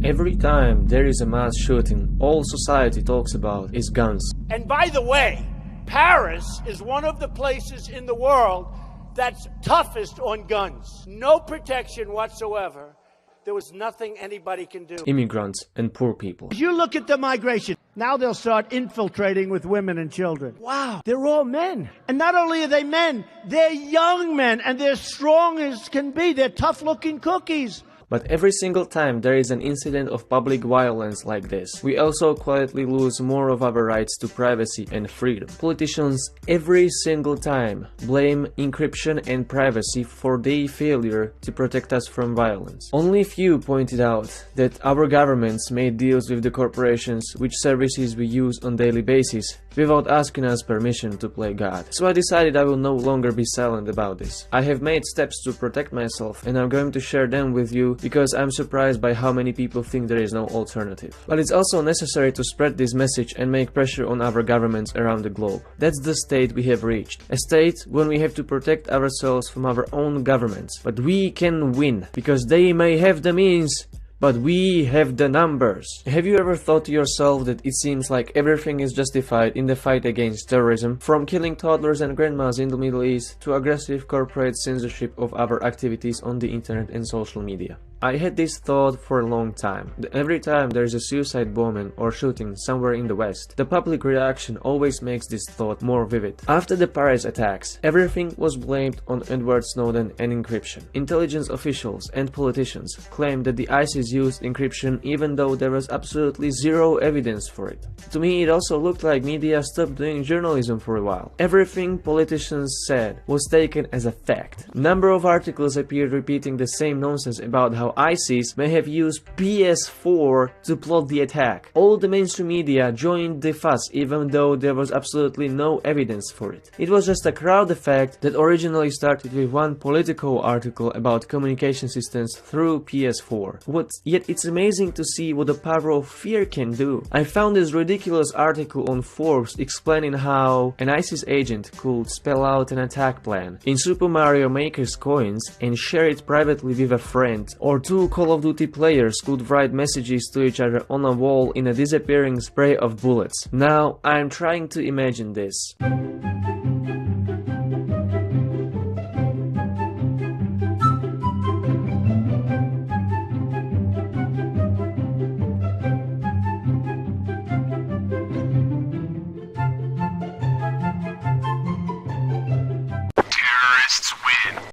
Every time there is a mass shooting, all society talks about is guns. And by the way, Paris is one of the places in the world that's toughest on guns. No protection whatsoever. There was nothing anybody can do. Immigrants and poor people. You look at the migration. Now they'll start infiltrating with women and children. Wow, they're all men. And not only are they men, they're young men, and they're strong as can be. They're tough-looking cookies. But every single time there is an incident of public violence like this, we also quietly lose more of our rights to privacy and freedom. Politicians every single time blame encryption and privacy for their failure to protect us from violence. Only few pointed out that our governments made deals with the corporations which services we use on daily basis without asking us permission to play God. So I decided I will no longer be silent about this. I have made steps to protect myself, and I'm going to share them with you because I'm surprised by how many people think there is no alternative. But it's also necessary to spread this message and make pressure on our governments around the globe. That's the state we have reached. A state when we have to protect ourselves from our own governments. But we can win, because they may have the means, but we have the numbers. Have you ever thought to yourself that it seems like everything is justified in the fight against terrorism? From killing toddlers and grandmas in the Middle East to aggressive corporate censorship of our activities on the internet and social media. I had this thought for a long time. Every time there is a suicide bombing or shooting somewhere in the West, the public reaction always makes this thought more vivid. After the Paris attacks, everything was blamed on Edward Snowden and encryption. Intelligence officials and politicians claimed that the ISIS used encryption even though there was absolutely zero evidence for it. To me, it also looked like media stopped doing journalism for a while. Everything politicians said was taken as a fact. Number of articles appeared repeating the same nonsense about how ISIS may have used PS4 to plot the attack. All the mainstream media joined the fuss even though there was absolutely no evidence for it. It was just a crowd effect that originally started with one Politico article about communication systems through PS4. Yet it's amazing to see what the power of fear can do. I found this ridiculous article on Forbes explaining how an ISIS agent could spell out an attack plan in Super Mario Maker's coins and share it privately with a friend, or two Call of Duty players could write messages to each other on a wall in a disappearing spray of bullets. Now I'm trying to imagine this.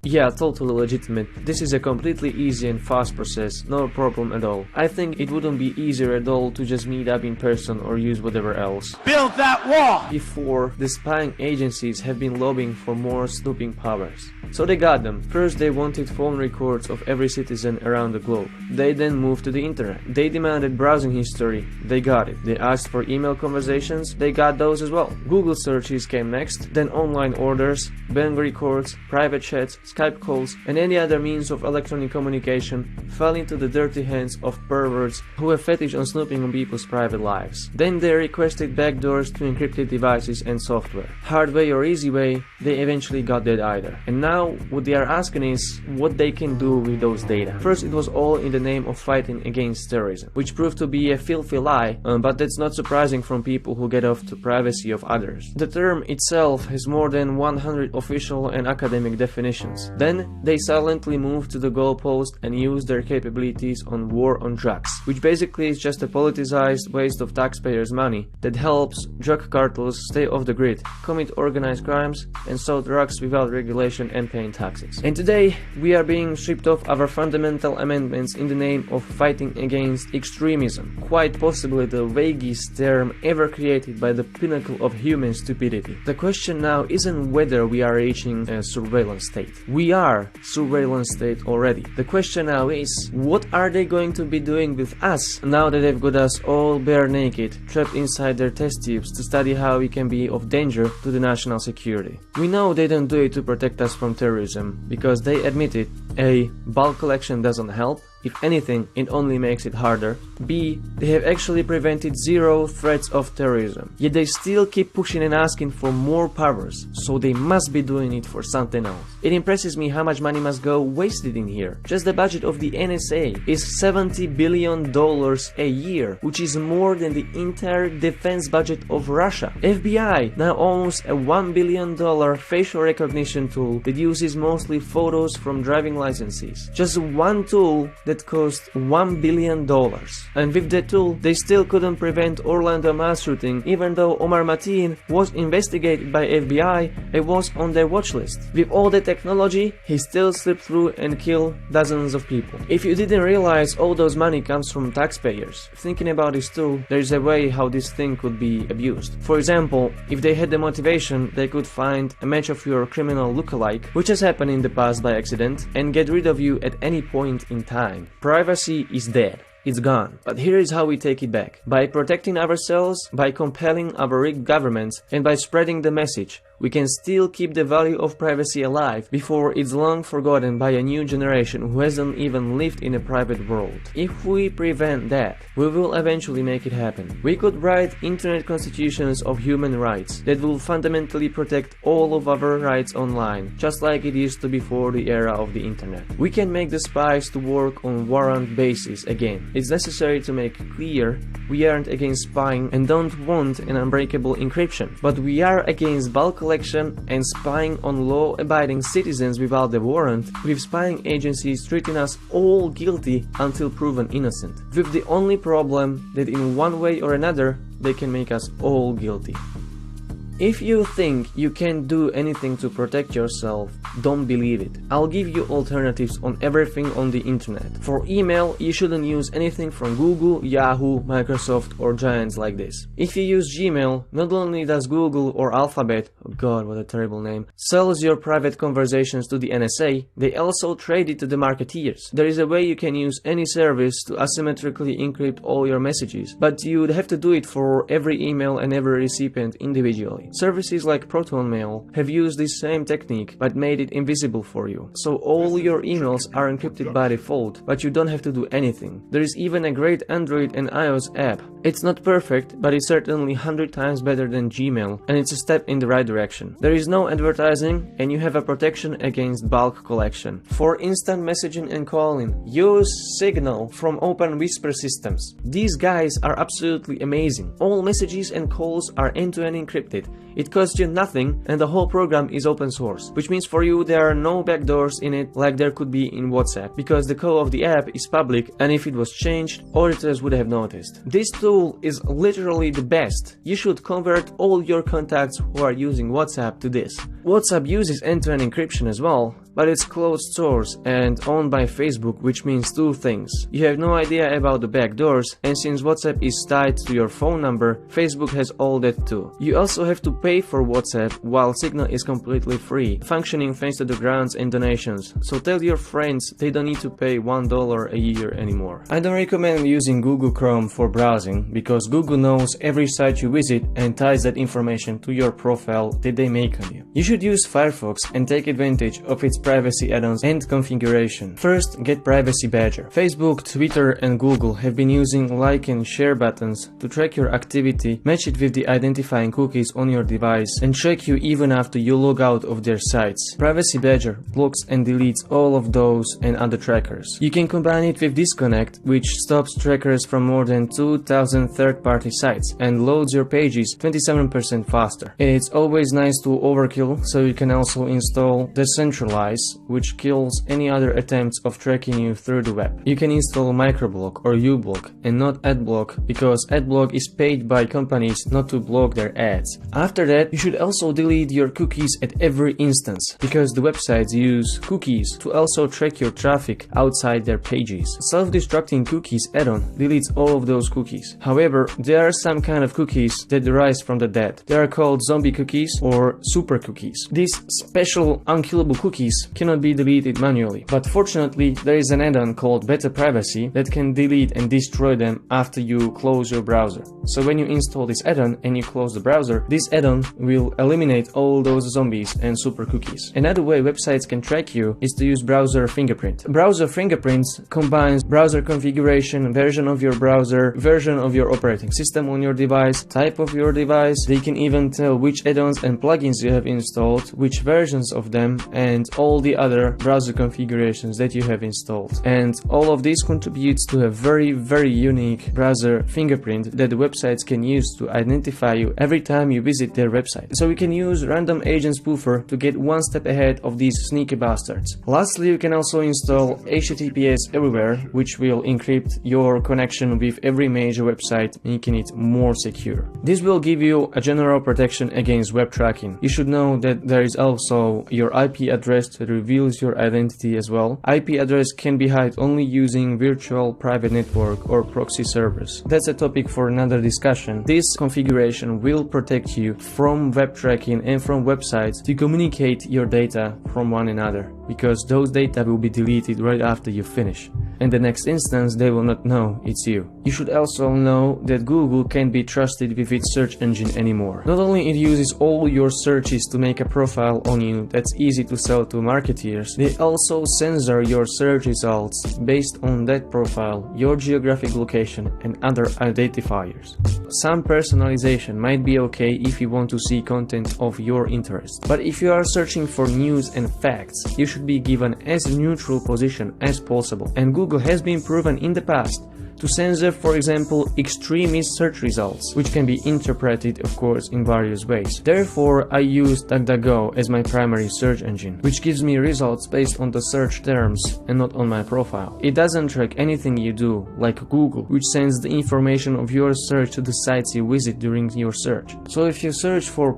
Yeah, totally legitimate. This is a completely easy and fast process, no problem at all. I think it wouldn't be easier at all to just meet up in person or use whatever else. Build that wall! Before, the spying agencies have been lobbying for more snooping powers. So they got them. First they wanted phone records of every citizen around the globe. They then moved to the internet. They demanded browsing history. They got it. They asked for email conversations. They got those as well. Google searches came next, then online orders, bank records, private chats, Skype calls, and any other means of electronic communication fell into the dirty hands of perverts who have fetish on snooping on people's private lives. Then they requested backdoors to encrypted devices and software. Hard way or easy way, they eventually got that either. And now what they are asking is what they can do with those data. First, it was all in the name of fighting against terrorism, which proved to be a filthy lie, but that's not surprising from people who get off the privacy of others. The term itself has more than 100 official and academic definitions. Then they silently moved to the goalpost and used their capabilities on war on drugs, which basically is just a politicized waste of taxpayers' money that helps drug cartels stay off the grid, commit organized crimes, and sell drugs without regulation and paying taxes. And today we are being stripped of our fundamental amendments in the name of fighting against extremism, quite possibly the vaguest term ever created by the pinnacle of human stupidity. The question now isn't whether we are reaching a surveillance state. We are surveillance state already. The question now is, what are they going to be doing with us now that they've got us all bare naked, trapped inside their test tubes to study how we can be of danger to the national security? We know they don't do it to protect us from terrorism, because they admitted A. Bulk collection doesn't help, If anything, it only makes it harder. B. They have actually prevented zero threats of terrorism, yet they still keep pushing and asking for more powers, so they must be doing it for something else. It impresses me how much money must go wasted in here. Just the budget of the NSA is $70 billion a year, which is more than the entire defense budget of Russia. FBI now owns a $1 billion facial recognition tool that uses mostly photos from driving licenses. Just one tool that cost $1 billion. And with that tool, they still couldn't prevent Orlando mass shooting, even though Omar Mateen was investigated by FBI and was on their watch list. With all the technology, he still slipped through and killed dozens of people. If you didn't realize all those money comes from taxpayers, thinking about this too, there is a way how this thing could be abused. For example, if they had the motivation, they could find a match of your criminal lookalike, which has happened in the past by accident, and get rid of you at any point in time. Privacy is dead. It's gone. But here is how we take it back. By protecting ourselves, by compelling our rigged governments, and by spreading the message, we can still keep the value of privacy alive before it's long forgotten by a new generation who hasn't even lived in a private world. If we prevent that, we will eventually make it happen. We could write internet constitutions of human rights that will fundamentally protect all of our rights online, just like it used to before the era of the internet. We can make the spies to work on warrant basis again. It's necessary to make clear we aren't against spying and don't want an unbreakable encryption, but we are against bulk collection and spying on law-abiding citizens without the warrant, with spying agencies treating us all guilty until proven innocent, with the only problem that in one way or another they can make us all guilty. If you think you can't do anything to protect yourself, don't believe it. I'll give you alternatives on everything on the internet. For email, you shouldn't use anything from Google, Yahoo, Microsoft or giants like this. If you use Gmail, not only does Google or Alphabet, oh god what a terrible name, sells your private conversations to the NSA, they also trade it to the marketeers. There is a way you can use any service to asymmetrically encrypt all your messages, but you'd have to do it for every email and every recipient individually. Services like ProtonMail have used this same technique but made it invisible for you, so all your emails are encrypted by default, but you don't have to do anything. There is even a great Android and iOS app. It's not perfect, but it's certainly 100 times better than Gmail, and it's a step in the right direction. There is no advertising, and you have a protection against bulk collection. For instant messaging and calling, use Signal from Open Whisper Systems. These guys are absolutely amazing. All messages and calls are end-to-end encrypted. It costs you nothing, and the whole program is open source, which means for you there are no backdoors in it like there could be in WhatsApp, because the code of the app is public, and if it was changed, auditors would have noticed. This tool is literally the best. You should convert all your contacts who are using WhatsApp to this. WhatsApp uses end-to-end encryption as well, but it's closed source and owned by Facebook, which means two things. You have no idea about the backdoors, and since WhatsApp is tied to your phone number, Facebook has all that too. You also have to pay for WhatsApp, while Signal is completely free, functioning thanks to the grants and donations, so tell your friends they don't need to pay $1 a year anymore. I don't recommend using Google Chrome for browsing, because Google knows every site you visit and ties that information to your profile that they make on you. You should use Firefox and take advantage of its privacy add-ons and configuration. First, get Privacy Badger. Facebook, Twitter and Google have been using like and share buttons to track your activity, match it with the identifying cookies on your device, and track you even after you log out of their sites. Privacy Badger blocks and deletes all of those and other trackers. You can combine it with Disconnect, which stops trackers from more than 2,000 third-party sites and loads your pages 27% faster. It's always nice to overkill, so you can also install Decentralize, which kills any other attempts of tracking you through the web. You can install Microblock or uBlock and not Adblock, because Adblock is paid by companies not to block their ads. After that, you should also delete your cookies at every instance, because the websites use cookies to also track your traffic outside their pages. Self-destructing cookies add-on deletes all of those cookies. However, there are some kind of cookies that rise from the dead. They are called zombie cookies or super cookies. These special unkillable cookies cookies cannot be deleted manually. But fortunately, there is an add-on called Better Privacy that can delete and destroy them after you close your browser. So when you install this add-on and you close the browser, this add-on will eliminate all those zombies and super cookies. Another way websites can track you is to use browser fingerprint. Browser fingerprints combines browser configuration, version of your browser, version of your operating system on your device, type of your device. They can even tell which add-ons and plugins you have installed, which versions of them, and all the other browser configurations that you have installed. And all of this contributes to a very unique browser fingerprint that the websites can use to identify you every time you visit their website. So you can use random agent spoofer to get one step ahead of these sneaky bastards. Lastly, you can also install HTTPS everywhere, which will encrypt your connection with every major website, making it more secure. This will give you a general protection against web tracking. You should know that there is also your IP address that reveals your identity as well. IP address can be hid only using virtual private network or proxy servers. That's a topic for another discussion. This configuration will protect you from web tracking and from websites to communicate your data from one another, because those data will be deleted right after you finish. In the next instance, they will not know it's you. You should also know that Google can't be trusted with its search engine anymore. Not only it uses all your searches to make a profile on you that's easy to sell to marketeers, they also censor your search results based on that profile, your geographic location, and other identifiers. Some personalization might be okay if you want to see content of your interest, but if you are searching for news and facts, you should be given as neutral position as possible. And Google has been proven in the past to censor, for example, extremist search results, which can be interpreted, of course, in various ways. Therefore, I use DuckDuckGo as my primary search engine, which gives me results based on the search terms and not on my profile. It doesn't track anything you do, like Google, which sends the information of your search to the sites you visit during your search. So if you search for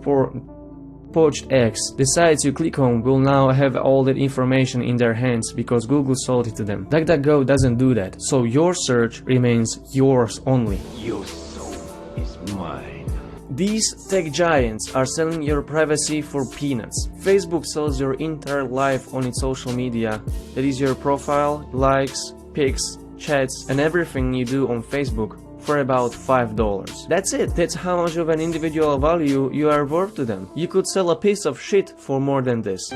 poached eggs, the sites you click on will now have all that information in their hands because Google sold it to them. DuckDuckGo doesn't do that, so your search remains yours only. Your soul is mine. These tech giants are selling your privacy for peanuts. Facebook sells your entire life on its social media, that is your profile, likes, pics, chats, and everything you do on Facebook, for about $5. That's it. That's how much of an individual value you are worth to them. You could sell a piece of shit for more than this.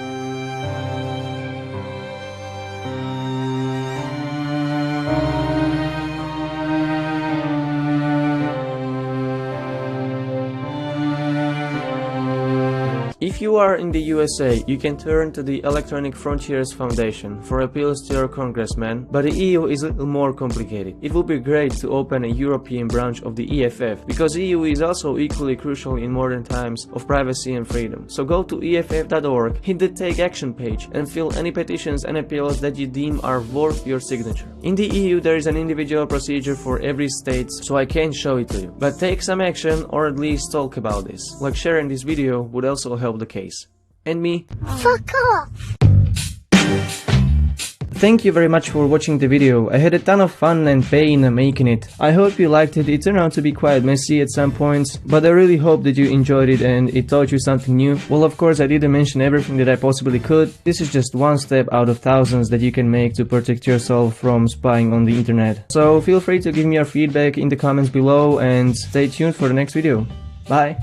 If you are in the USA, you can turn to the Electronic Frontiers Foundation for appeals to your congressman, but the EU is a little more complicated. It would be great to open a European branch of the EFF, because EU is also equally crucial in modern times of privacy and freedom. So go to EFF.org, hit the Take Action page, and fill any petitions and appeals that you deem are worth your signature. In the EU, there is an individual procedure for every state, so I can't show it to you. But take some action, or at least talk about this. Like sharing this video would also help the case. And me? Fuck off! Thank you very much for watching the video. I had a ton of fun and pain making it. I hope you liked it. It turned out to be quite messy at some points, but I really hope that you enjoyed it and it taught you something new. Well, of course, I didn't mention everything that I possibly could. This is just one step out of thousands that you can make to protect yourself from spying on the internet. So feel free to give me your feedback in the comments below and stay tuned for the next video. Bye!